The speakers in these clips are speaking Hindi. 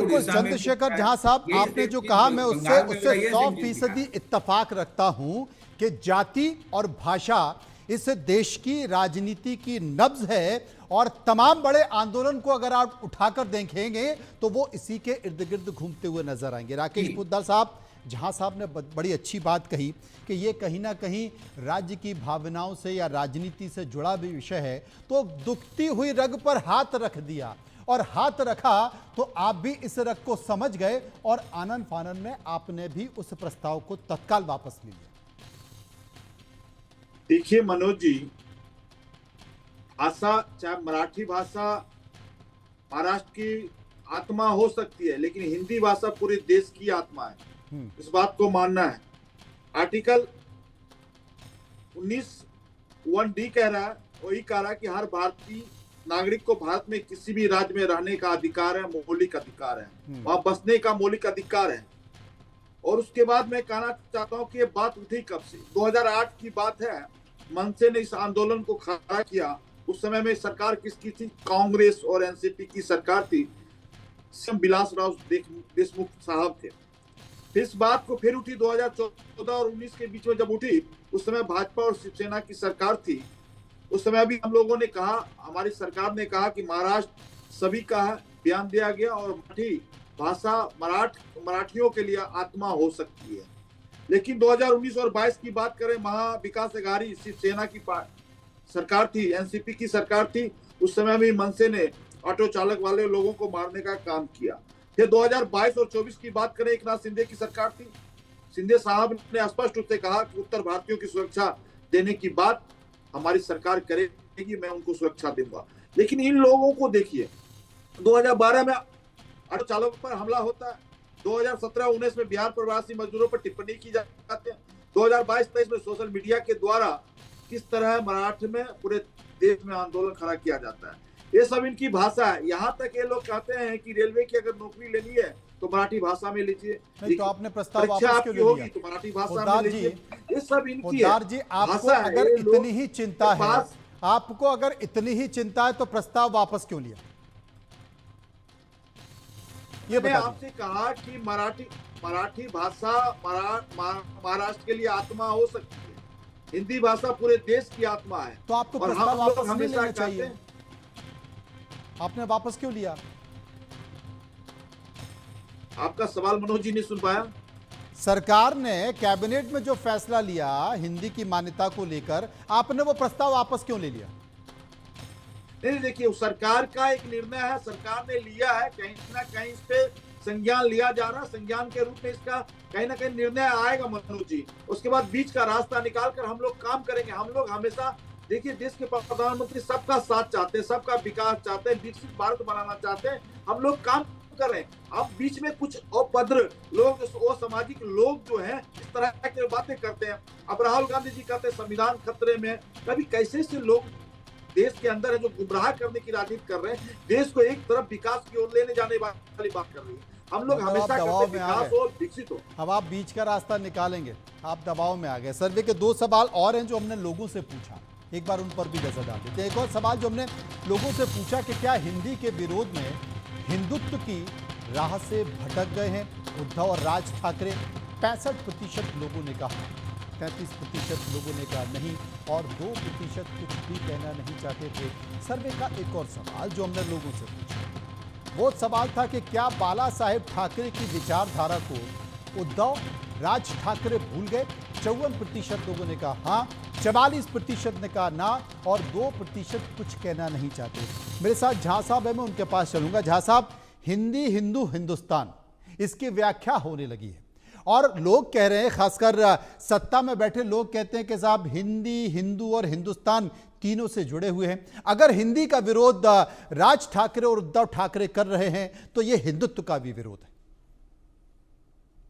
बिल्कुल उड़ीसा में भी चंद्रशेखर हुआ है। झा साहब, ये आपने सेम जो चीज कहा मैं उससे बंगाल में हो उससे रहा है, ये सौ सेम चीज दिखा। फीसदी इत्तेफाक रखता हूं कि जाति और भाषा इस देश की राजनीति की नब्ज है, और तमाम बड़े आंदोलन को अगर आप उठाकर देखेंगे तो वो इसी के इर्द गिर्द घूमते हुए नजर आएंगे। राकेश जी पोद्दार साहब, जहां साहब ने बड़ी अच्छी बात कही कि ये कहीं ना कहीं राज्य की भावनाओं से या राजनीति से जुड़ा भी विषय है, तो दुखती हुई रग पर हाथ रख दिया, और हाथ रखा तो आप भी इस रग को समझ गए और आनन फानन में आपने भी उस प्रस्ताव को तत्काल वापस ले लिया। देखिए मनोज जी, भाषा चाहे मराठी भाषा महाराष्ट्र की आत्मा हो सकती है, लेकिन हिंदी भाषा पूरे देश की आत्मा है, इस बात को मानना है। आर्टिकल 19(1)(d कह रहा है, वही कह रहा है कि हर भारतीय नागरिक को भारत में किसी भी राज्य में रहने का अधिकार है, मौलिक अधिकार है, वहां बसने का मौलिक अधिकार है। और उसके बाद मैं कहना चाहता हूं कि ये बात उठी कब से, 2008 की बात है। मनसे ने इस आंदोलन को खड़ा किया। उस समय में सरकार किसकी थी? कांग्रेस और एनसीपी की सरकार थी। सीएम विलासराव देशमुख साहब थे। फिर इस बात को फिर उठी 2014 और 19 के बीच में जब उठी, उस समय भाजपा और शिवसेना की सरकार थी। उस समय भी हम लोगों ने कहा, हमारी सरकार ने कहा कि महाराष्ट्र सभी का है, बयान दिया गया, और मराठी भाषा मराठियों के लिए आत्मा हो सकती है। लेकिन 2019 और 22 की बात करें, महा विकास अघाड़ी शिवसेना की सरकार थी, एनसीपी की सरकार थी। उस समय भी मनसे ने ऑटो चालक वाले लोगों को मारने का काम किया। फिर 2022 और 24 की बात करें, एकनाथ शिंदे की सरकार थी। शिंदे साहब ने स्पष्ट रूप से कहा कि उत्तर भारतीयों की सुरक्षा देने की बात हमारी सरकार करेगी, मैं उनको सुरक्षा दूंगा। लेकिन इन लोगों को देखिए, 2012 में ऑटो चालकों पर हमला होता है, 2017-19 में बिहार प्रवासी मजदूरों पर टिप्पणी की जाती है, 2022-23 में सोशल मीडिया के द्वारा किस तरह मराठी में पूरे देश में आंदोलन खड़ा किया जाता है। ये सब इनकी भाषा है। यहाँ तक ये लोग कहते हैं कि रेलवे की अगर नौकरी लेनी है तो मराठी भाषा में लीजिए, तो आपने प्रस्ताव परीक्षा वापस क्यों आपकी ले होगी लिया? तो मराठी भाषा में पोद्दार जी, लीजिए। ये सब इनकी है पोद्दार जी, आपको भाषा है। अगर ये इतनी ही चिंता है, बात आपको अगर इतनी ही चिंता है तो प्रस्ताव वापस क्यों लिया? ये मैंने बता आपसे कहा कि मराठी भाषा महाराष्ट्र के लिए आत्मा हो सकती है, हिंदी भाषा पूरे देश की आत्मा है। तो आपको और प्रस्ताव हम लोग वापस नहीं हमेशा लेना कहते चाहिए। हैं, आपने वापस क्यों लिया? आपका सवाल मनोज जी ने सुन पाया? सरकार ने कैबिनेट में जो फैसला लिया हिंदी की मान्यता को लेकर, आपने वो प्रस्ताव वापस क्यों ले लिया? नहीं, देखिए, सरकार का एक निर्णय है, सरकार ने लिया है, कहीं ना कहीं इस पे संज्ञान लिया जा रहा है, संज्ञान के रूप में इसका कहीं ना कहीं निर्णय आएगा मनोज जी। उसके बाद बीच का रास्ता निकाल कर हम लोग काम करेंगे। हम लोग हमेशा, देखिए, देश के प्रधानमंत्री सबका साथ चाहते हैं, सबका विकास चाहते हैं, विकसित भारत बनाना चाहते हैं। हम लोग काम कर रहे हैं। अब बीच में कुछ अभद्र लोग, असामाजिक लोग जो हैं, इस तरह की बातें करते हैं। अब राहुल गांधी जी कहते हैं संविधान खतरे में। कभी कैसे से लोग देश के अंदर है जो गुमराह करने की राजनीति कर रहे हैं, देश को एक तरफ विकास की ओर लेने जाने वाली बात कर रही है। हम लोग हमेशा कहते हैं विकास हो, विकसित हो। अब आप बीच का रास्ता निकालेंगे, आप दबाव में आ गए। सर्वे के 2 सवाल और हैं जो हमने लोगों से पूछा, एक बार उन पर भी नजर डाल देते हैं। एक और सवाल जो हमने लोगों से पूछा कि क्या हिंदी के विरोध में हिंदुत्व की राह से भटक गए हैं उद्धव और राज ठाकरे? 65% लोगों ने कहा, 33% लोगों ने कहा नहीं, और 2% कुछ भी कहना नहीं चाहते थे। सर्वे का एक और सवाल जो हमने लोगों से पूछा, वो सवाल था कि क्या बाला साहेब ठाकरे की विचारधारा को उद्धव राज ठाकरे भूल गए? 54% लोगों ने कहा हाँ, 44% ने कहा ना, और 2% कुछ कहना नहीं चाहते। मेरे साथ झा साहब है, मैं उनके पास चलूंगा। झा साहब, हिंदी हिंदू हिंदुस्तान, इसकी व्याख्या होने लगी है, और लोग कह रहे हैं, खासकर सत्ता में बैठे लोग कहते हैं कि साहब हिंदी, हिंदू और हिंदुस्तान तीनों से जुड़े हुए हैं। अगर हिंदी का विरोध राज ठाकरे और उद्धव ठाकरे कर रहे हैं तो यह हिंदुत्व का भी विरोध है।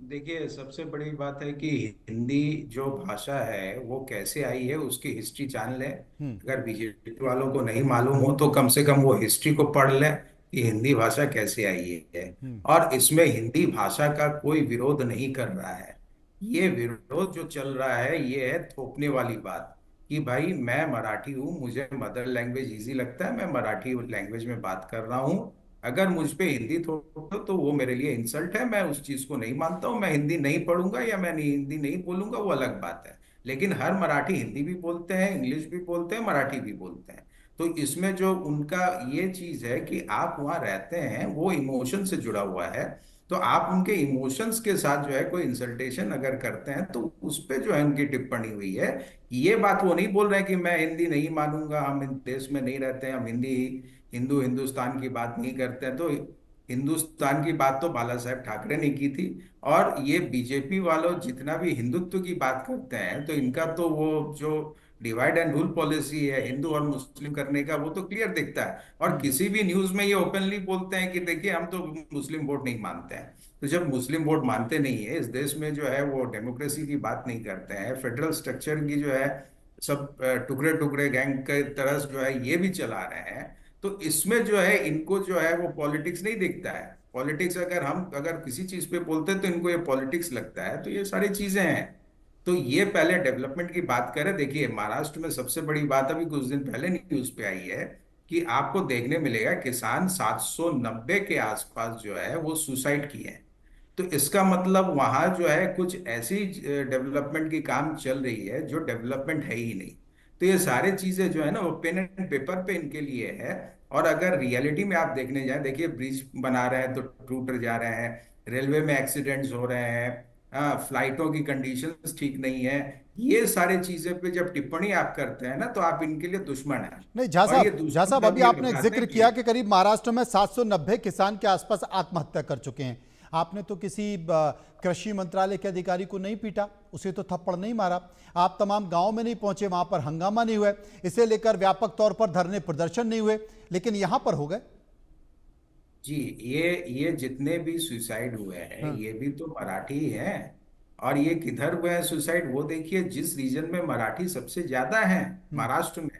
देखिए, सबसे बड़ी बात है कि हिंदी जो भाषा है वो कैसे आई है उसकी हिस्ट्री जान लें। अगर बीजेपी वालों को नहीं मालूम हो तो कम से कम वो हिस्ट्री को पढ़ लें कि हिंदी भाषा कैसे आई है। और इसमें हिंदी भाषा का कोई विरोध नहीं कर रहा है। ये विरोध जो चल रहा है ये है थोपने वाली बात कि भाई मैं मराठी हूँ, मुझे मदर लैंग्वेज इजी लगता है, मैं मराठी लैंग्वेज में बात कर रहा हूँ, अगर मुझ पे हिंदी थोपो तो वो मेरे लिए इंसल्ट है, मैं उस चीज को नहीं मानता हूँ। मैं हिंदी नहीं पढ़ूंगा या मैं नहीं हिंदी नहीं बोलूंगा, वो अलग बात है। लेकिन हर मराठी हिंदी भी बोलते हैं, इंग्लिश भी बोलते हैं, मराठी भी बोलते हैं। तो इसमें जो उनका ये चीज है कि आप वहाँ रहते हैं, वो इमोशन से जुड़ा हुआ है। तो आप उनके इमोशंस के साथ जो है कोई इंसल्टेशन अगर करते हैं तो उस पे जो है उनकी टिप्पणी हुई है। ये बात वो नहीं बोल रहे हैं कि मैं हिंदी नहीं मानूंगा, हम इन देश में नहीं रहते हैं, हम हिंदुस्तान की बात नहीं करते हैं। तो हिंदुस्तान की बात तो बाला साहेब ठाकरे ने की थी। और ये बीजेपी वालों जितना भी हिंदुत्व की बात करते हैं, तो इनका तो वो जो डिवाइड एंड रूल पॉलिसी है हिंदू और मुस्लिम करने का, वो तो क्लियर दिखता है। और किसी भी न्यूज में ये ओपनली बोलते हैं कि देखिए हम तो मुस्लिम वोट नहीं मानते हैं। तो जब मुस्लिम वोट मानते नहीं है, इस देश में जो है वो डेमोक्रेसी की बात नहीं करते हैं, फेडरल स्ट्रक्चर की जो है सब टुकड़े टुकड़े गैंग के तरह जो है ये भी चला रहे हैं, तो इसमें जो है इनको जो है वो पॉलिटिक्स नहीं दिखता है। पॉलिटिक्स अगर किसी चीज पे बोलते हैं तो इनको ये पॉलिटिक्स लगता है। तो ये सारी चीजें हैं। तो ये पहले डेवलपमेंट की बात करें। देखिए महाराष्ट्र में सबसे बड़ी बात अभी कुछ दिन पहले न्यूज पे आई है कि आपको देखने मिलेगा किसान 790 के आसपास जो है वो सुसाइड किए हैं। तो इसका मतलब वहां जो है कुछ ऐसी डेवलपमेंट की काम चल रही है जो डेवलपमेंट है ही नहीं। तो ये सारी चीजें जो है ना वो पेन एंड पेपर पे इनके लिए है। और अगर रियलिटी में आप देखने जाए, देखिए ब्रिज बना रहे हैं तो टूट जा रहे हैं, रेलवे में एक्सीडेंट्स हो रहे हैं, हाँ, फ्लाइटों की कंडीशंस ठीक नहीं है। ये सारी चीजें पे जब टिप्पणी आप करते हैं ना, तो आप इनके लिए दुश्मन हैं। नहीं झा और ये साहब, दुश्मन जब अभी ये आपने एक बताते जिक्र हैं किया कि कि करीब महाराष्ट्र में 790 किसान के आसपास आत्महत्या कर चुके हैं। आपने तो किसी कृषि मंत्रालय के अधिकारी को नहीं पीटा, उसे तो थप्पड़ नहीं मारा, आप तमाम गांव में नहीं पहुंचे, वहां पर हंगामा नहीं हुआ, इसे लेकर व्यापक तौर पर धरने प्रदर्शन नहीं हुए, लेकिन यहां पर हो गए। जी, ये जितने भी सुसाइड हुए हैं हाँ। ये भी तो मराठी ही हैं। और ये किधर हुए हैं सुसाइड, वो देखिए जिस रीजन में मराठी सबसे ज्यादा है, महाराष्ट्र में।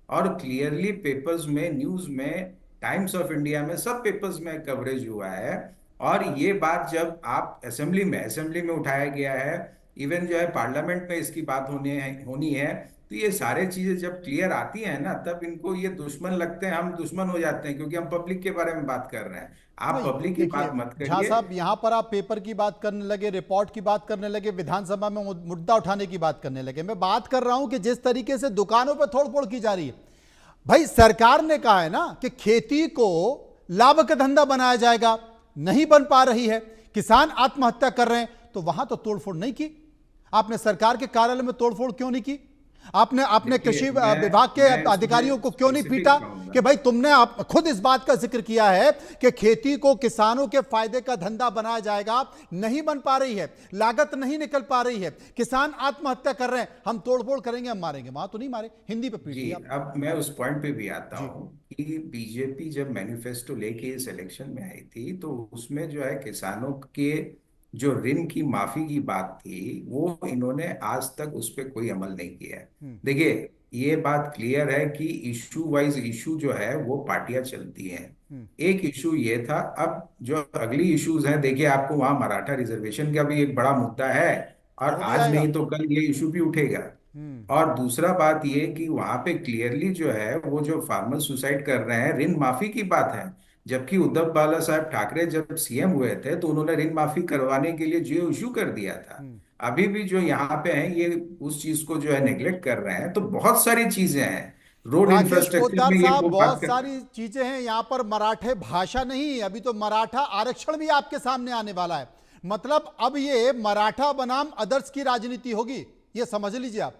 और क्लियरली पेपर्स में, न्यूज में, टाइम्स ऑफ इंडिया में, सब पेपर्स में कवरेज हुआ है। और ये बात जब आप असेंबली में उठाया गया है, इवन जो है पार्लियामेंट में इसकी बात होनी है। तो ये सारे चीजें जब क्लियर आती हैं ना, तब इनको ये दुश्मन लगते हैं, हम दुश्मन हो जाते हैं, क्योंकि हम पब्लिक के बारे में बात कर रहे हैं। आप नहीं, पब्लिक की देखिए बात मत झा करिए। साहब, यहां पर आप पेपर की बात करने लगे, रिपोर्ट की बात करने लगे, विधानसभा में मुद्दा उठाने की बात करने लगे। मैं बात कर रहा हूं कि जिस तरीके से दुकानों पर तोड़ फोड़ की जा रही है, भाई सरकार ने कहा है ना कि खेती को लाभ का धंधा बनाया जाएगा, नहीं बन पा रही है, किसान आत्महत्या कर रहे हैं, तो वहां तो तोड़फोड़ नहीं की। आपने सरकार के कार्यालय में तोड़फोड़ क्यों नहीं की? आपने अपने कृषि देखिए विभाग के मैं अधिकारियों इसमें को क्यों नहीं स्पेसिफिक पीटा कहूंगा। कि भाई तुमने आप खुद इस बात का जिक्र किया है कि खेती को किसानों के फायदे का धंधा बनाया जाएगा, नहीं बन पा रही है, लागत नहीं निकल पा रही है, किसान आत्महत्या कर रहे हैं, हम तोड़फोड़ करेंगे, हम मारेंगे। वहां तो नहीं मारे, हिंदी पे पीट जी, दिया। अब मैं उस पॉइंट पे भी आता जी। हूँ कि बीजेपी जब मैनिफेस्टो लेके इस इलेक्शन में आई थी, तो उसमें जो है किसानों के जो ऋण की माफी की बात थी, वो इन्होंने आज तक उस पर कोई अमल नहीं किया है। देखिए ये बात क्लियर है कि इशू वाइज इशू जो है वो पार्टियां चलती हैं। एक इशू ये था। अब जो अगली इश्यूज हैं, देखिए आपको वहां मराठा रिजर्वेशन का भी एक बड़ा मुद्दा है, और वो भी आज आएगा। नहीं तो कल ये इशू भी उठेगा। और दूसरा बात ये कि वहां पे क्लियरली जो है वो जो फार्मर सुसाइड कर रहे हैं, ऋण माफी की बात है। जबकि उद्धव बाला साहब ठाकरे जब सीएम हुए थे तो उन्होंने ऋण माफी करवाने के लिए जो इशू कर दिया था। अभी भी जो यहाँ पे हैं ये उस चीज को जो है नेग्लेक्ट कर रहे हैं। तो बहुत सारी चीजें हैं, रोड राकेश इंफ्रास्ट्रक्चर पोद्दार में ये साहब, वो बात बहुत कर। सारी चीजें हैं यहां पर। मराठे भाषा नहीं, अभी तो मराठा आरक्षण भी आपके सामने आने वाला है। मतलब अब ये मराठा बनाम अदर्स की राजनीति होगी, ये समझ लीजिए आप।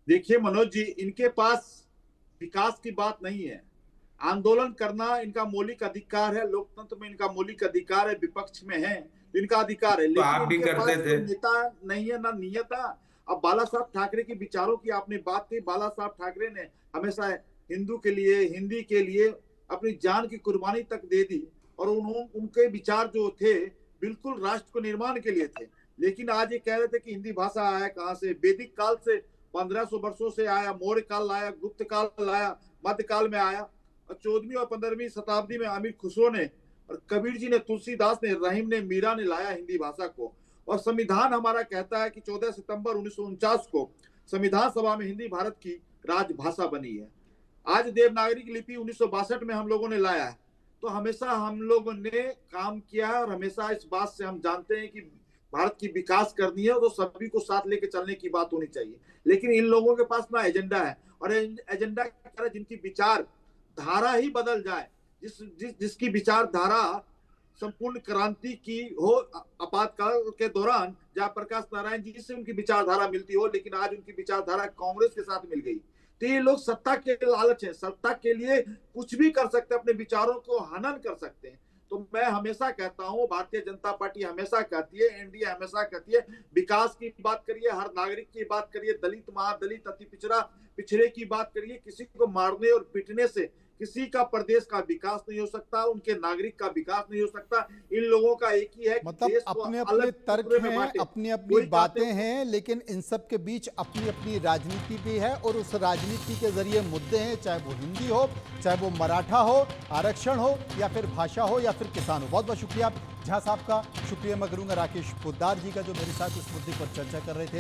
देखिए मनोज जी, इनके पास विकास की बात नहीं है। आंदोलन करना इनका मौलिक अधिकार है, लोकतंत्र में इनका मौलिक अधिकार है, विपक्ष में है तो इनका अधिकार है, तो लेकिन आप भी इनके करते पास थे। कोई नेता नहीं है ना नियत है। अब बाला साहब ठाकरे के विचारों की आपने बात की। बाला साहब ठाकरे ने हमेशा हिंदू के लिए, हिंदी के लिए अपनी जान की कुर्बानी तक दे दी, और उनके विचार जो थे बिल्कुल राष्ट्र को निर्माण के लिए थे। लेकिन आज ये कह रहे थे कि हिंदी भाषा आया कहाँ से? वैदिक काल से 1500 वर्षों से आया, मौर्य काल आया, गुप्त काल आया, मध्यकाल में आया, और 14वीं और 15वीं शताब्दी में अमीर खुसरो ने और कबीर जी ने, तुलसीदास ने, रहीम ने, मीरा ने लाया हिंदी भाषा को। और संविधान हमारा कहता है कि 14 सितंबर 1949 को संविधान सभा में हिंदी भारत की राजभाषा बनी है। आज देवनागरी की लिपि 1962 में हम लोगों ने लाया है। तो हमेशा हम लोगों ने काम किया है और हमेशा इस बात से हम जानते हैं कि भारत की विकास करनी है तो सभी को साथ लेके चलने की बात होनी चाहिए। लेकिन इन लोगों के पास ना एजेंडा है, और एजेंडा क्या है, जिनकी विचार धारा ही बदल जाए, जिसकी विचारधारा संपूर्ण क्रांति की हो, आपातकाल के दौरान जयप्रकाश नारायण जी से उनकी विचारधारा मिलती हो, लेकिन आज उनकी विचारधारा कांग्रेस के साथ मिल गई। तो ये लोग सत्ता के लालच है, सत्ता के लिए कुछ भी कर सकते हैं, अपने विचारों को हनन कर सकते हैं। तो मैं हमेशा कहता हूं, भारतीय जनता पार्टी हमेशा कहती है, एनडीए हमेशा कहती है, विकास की बात करिए, हर नागरिक की बात करिए, दलित, महादलित, अति पिछड़ा, पिछड़े की बात करिए। किसी को मारने और पीटने से किसी का प्रदेश का विकास नहीं हो सकता, उनके नागरिक का विकास नहीं हो सकता। इन लोगों का एक ही है कि मतलब देश को अपने अपने अलग तर्क टुकड़े में हैं, बांटे। अपनी अपनी कोई बातें कहते हैं, लेकिन इन सब के बीच अपनी अपनी राजनीति भी है, और उस राजनीति के जरिए मुद्दे हैं, चाहे वो हिंदी हो, चाहे वो मराठा हो, आरक्षण हो, या फिर भाषा हो, या फिर किसान हो। बहुत बहुत शुक्रिया झा साहब का। शुक्रिया मैं करूंगा राकेश पोद्दार जी का, जो मेरे साथ इस मुद्दे पर चर्चा कर रहे थे।